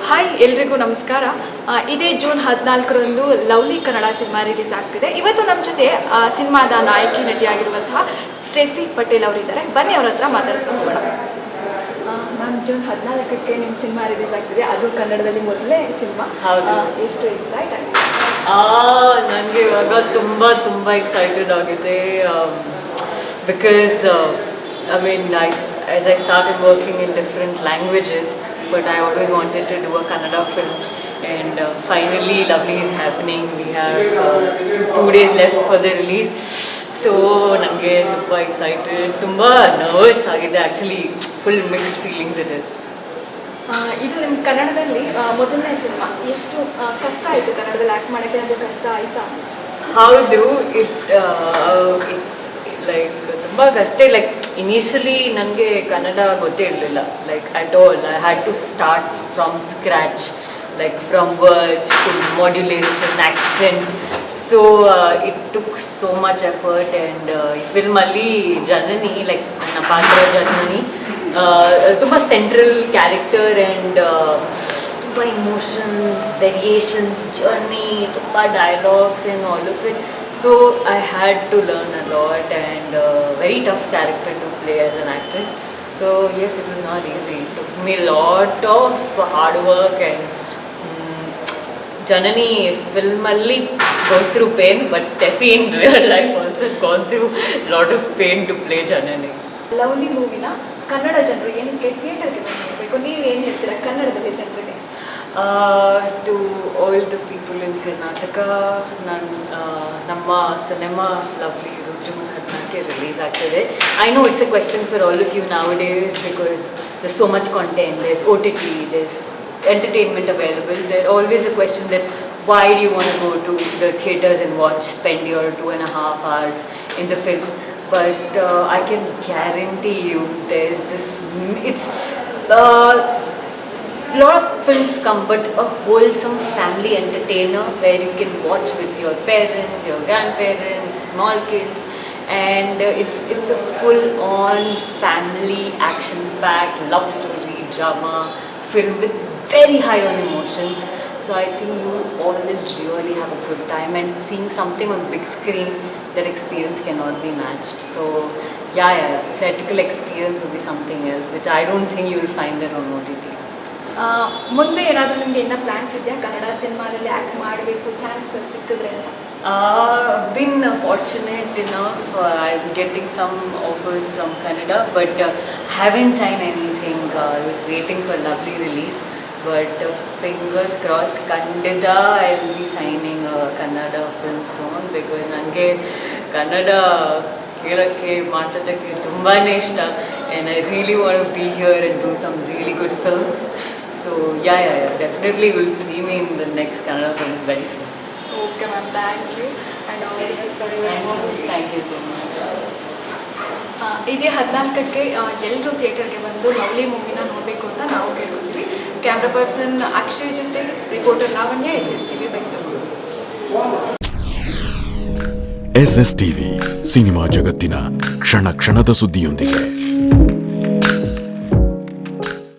Hi ಎಲ್ರಿಗೂ ನಮಸ್ಕಾರ. ಇದೇ ಜೂನ್ 14ರಂದು ಲವ್ಲಿ ಕನ್ನಡ ಸಿನಿಮಾ ರಿಲೀಸ್ ಆಗ್ತಿದೆ. ಇವತ್ತು ನಮ್ಮ ಜೊತೆ ಸಿನಿಮಾದ ನಾಯಕಿ ನಟಿಯಾಗಿರುವಂತಹ ಸ್ಟೆಫಿ ಪಟೇಲ್ ಅವರಿದ್ದಾರೆ. ಬನ್ನಿ ಅವ್ರ ಹತ್ರ ಮಾತಾಡಿಸ್ಕೊಂಡು ಹೋಗೋಣ. ಮ್ಯಾಮ್, ಜೂನ್ 14ಕ್ಕೆ ನಿಮ್ಮ ಸಿನಿಮಾ ರಿಲೀಸ್ ಆಗ್ತಿದೆ, ಅದು ಕನ್ನಡದಲ್ಲಿ ಮೊದಲೇ ಸಿನಿಮಾ. ಎಷ್ಟು ಎಕ್ಸೈಟ್ ಆಗಿದೆ? ನನಗೆ ಇವಾಗ ತುಂಬ ಎಕ್ಸೈಟೆಡ್ ಆಗಿದೆ. Because as I started working in different languages, but I always wanted to do a Kannada film, and finally Lovely is happening. We have 2 days left for the release, so ನನಗೆ ತುಂಬ excited, ತುಂಬ nervous ಆಗಿದೆ. Actually full mixed feelings it is. ಇದು ನಿಮ್ಮ ಕನ್ನಡದಲ್ಲಿ ಮೊದಲನೇ cinema. ಎಷ್ಟು ಕಷ್ಟ ಆಯಿತು ಕನ್ನಡದಲ್ಲಿ ಆ್ಯಕ್ಟ್ ಮಾಡೋಕ್ಕೆ? ಅದು ಕಷ್ಟ ಆಯಿತಾ? ಹೌದು, ಲೈಕ್ ತುಂಬ ಕಷ್ಟ. ಲೈಕ್ ಇನಿಷಿಯಲಿ ನನಗೆ ಕನ್ನಡ ಗೊತ್ತೇ ಇರಲಿಲ್ಲ, like at all. I had to start from scratch, like from words to modulation, accent. So it took so much effort. And ಈ ಫಿಲ್ಮಲ್ಲಿ ಜನನಿ, ಲೈಕ್ ನನ್ನ ಪಾತ್ರ ಜನನಿ ತುಂಬ ಸೆಂಟ್ರಲ್ ಕ್ಯಾರೆಕ್ಟರ್, ಆ್ಯಂಡ್ ತುಂಬ ಇಮೋಷನ್ಸ್, ವೇರಿಯೇಷನ್ಸ್, ಜರ್ನಿ, ತುಂಬ dialogues and all of it. So I had to learn a lot, and very tough character to play as an actress. So yes, it was not easy. It took me a lot of hard work, and Janani film alli goes through pain, but Steffi in real life also has gone through a lot of pain to play Janani. Lovely ಮೂವಿನ ಕನ್ನಡ ಜನರು ಏನಕ್ಕೆ ಥಿಯೇಟರ್ಗೆ ನೋಡಬೇಕು? ನೀವು ಏನು ಹೇಳ್ತೀರಾ ಕನ್ನಡದಲ್ಲಿ ಜನರಿಗೆ? To all the people in Karnataka, ನಮ್ಮ ಸಿನಿಮಾ ಲವ್ಲಿ ಜೂನ್ 14ಕ್ಕೆ ರಿಲೀಸ್ ಆಗ್ತಿದೆ. I know it's a question for all of you nowadays because there's so much content, there's OTT, there's entertainment available. There's always a question that why do you want to go to the theaters and spend your 2.5 hours in the film? But I can guarantee you there's this, it's lot of films come, but a wholesome family entertainer where you can watch with your parents, your grandparents, small kids, and it's a full-on family action-packed love story drama film with very high on emotions. So I think you all will really have a good time, and seeing something on big screen, that experience cannot be matched. So yeah, theatrical experience will be something else, which I don't think you will find it on OTT. ಮುಂದೆ ಏನಾದರೂ ನಿಮಗೆ ಇನ್ನೂ plans ಇದೆಯಾ ಕನ್ನಡ ಸಿನಿಮಾದಲ್ಲಿ act ಮಾಡಬೇಕು chance ಸಿಕ್ಕಿದ್ರೆ ಅಂತ? Been fortunate enough. I'm getting some offers from Canada, but haven't signed anything. I was waiting for Lovely release, but fingers crossed. Kandida, I'll be signing a Kannada film soon, because ನನಗೆ ಕನ್ನಡ ಕೇಳೋಕ್ಕೆ ಮಾತಾಡೋಕ್ಕೆ ತುಂಬಾ ಇಷ್ಟ, and I really want to be here and do some really good films. So yeah, definitely will see me in the next Kannada film very soon. Okay ma'am, thank you, and all the best for your movie. Thank you so much. ಇದೇ 14ಕ್ಕೆ ಎಲ್ಲರೂ ಥಿಯೇಟರ್ಗೆ ಬಂದು lovely ಮೂವಿನ ನೋಡಬೇಕು ಅಂತ ನಾವು ಕೇಳ್ಕೊತೀವಿ. Camera person Akshay ಜೊತೆ reporter Lavanya, SSTV Bengaluru. SSTV cinema ಜಗತ್ತಿನ ಕ್ಷಣ ಕ್ಷಣದ ಸುದ್ದಿಯೊಂದಿಗೆ.